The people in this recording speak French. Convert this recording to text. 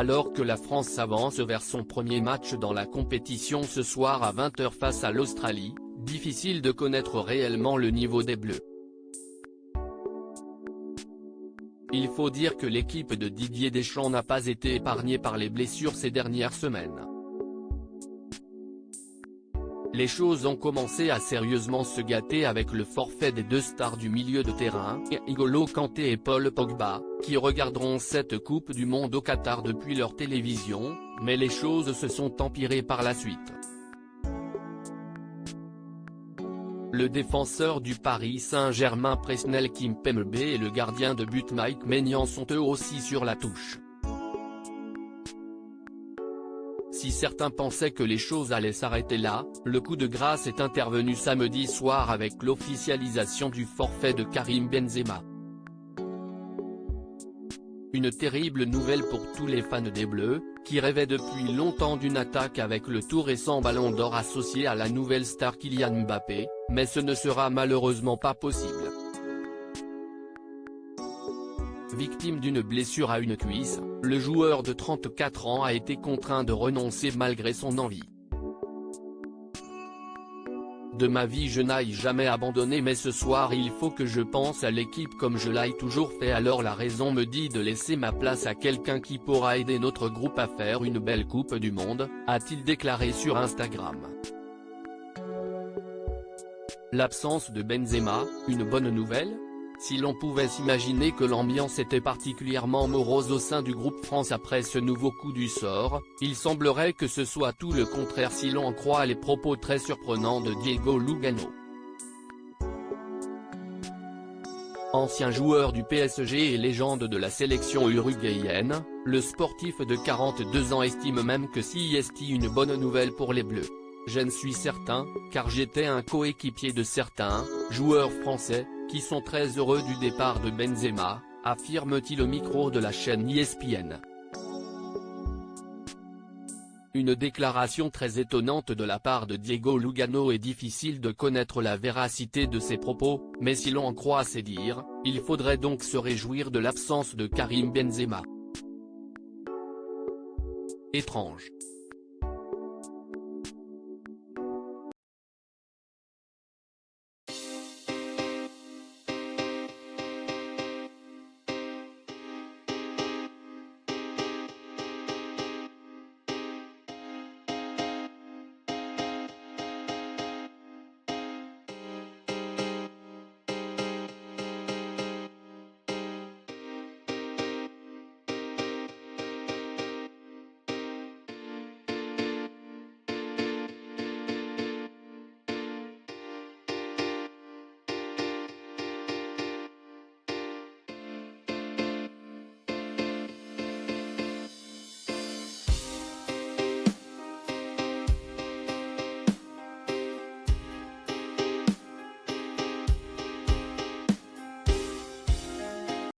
Alors que la France s'avance vers son premier match dans la compétition ce soir à 20 h face à l'Australie, difficile de connaître réellement le niveau des Bleus. Il faut dire que l'équipe de Didier Deschamps n'a pas été épargnée par les blessures ces dernières semaines. Les choses ont commencé à sérieusement se gâter avec le forfait des deux stars du milieu de terrain, N'Golo Kanté et Paul Pogba, qui regarderont cette Coupe du Monde au Qatar depuis leur télévision, mais les choses se sont empirées par la suite. Le défenseur du Paris Saint-Germain Presnel Kimpembe et le gardien de but Mike Maignan sont eux aussi sur la touche. Si certains pensaient que les choses allaient s'arrêter là, le coup de grâce est intervenu samedi soir avec l'officialisation du forfait de Karim Benzema. Une terrible nouvelle pour tous les fans des Bleus, qui rêvaient depuis longtemps d'une attaque avec le tout récent ballon d'or associé à la nouvelle star Kylian Mbappé, mais ce ne sera malheureusement pas possible. Victime d'une blessure à une cuisse, le joueur de 34 ans a été contraint de renoncer malgré son envie. De ma vie je n'aille jamais abandonné, mais ce soir il faut que je pense à l'équipe comme je l'ai toujours fait, alors la raison me dit de laisser ma place à quelqu'un qui pourra aider notre groupe à faire une belle Coupe du Monde, a-t-il déclaré sur Instagram. L'absence de Benzema, une bonne nouvelle ? Si l'on pouvait s'imaginer que l'ambiance était particulièrement morose au sein du groupe France après ce nouveau coup du sort, il semblerait que ce soit tout le contraire si l'on en croit les propos très surprenants de Diego Lugano. Ancien joueur du PSG et légende de la sélection uruguayenne, le sportif de 42 ans estime même que c'est une bonne nouvelle pour les Bleus. J'en suis certain, car j'étais un coéquipier de certains joueurs français, qui sont très heureux du départ de Benzema, affirme-t-il au micro de la chaîne ESPN. Une déclaration très étonnante de la part de Diego Lugano, et difficile de connaître la véracité de ses propos, mais si l'on en croit ses dires, il faudrait donc se réjouir de l'absence de Karim Benzema. Étrange.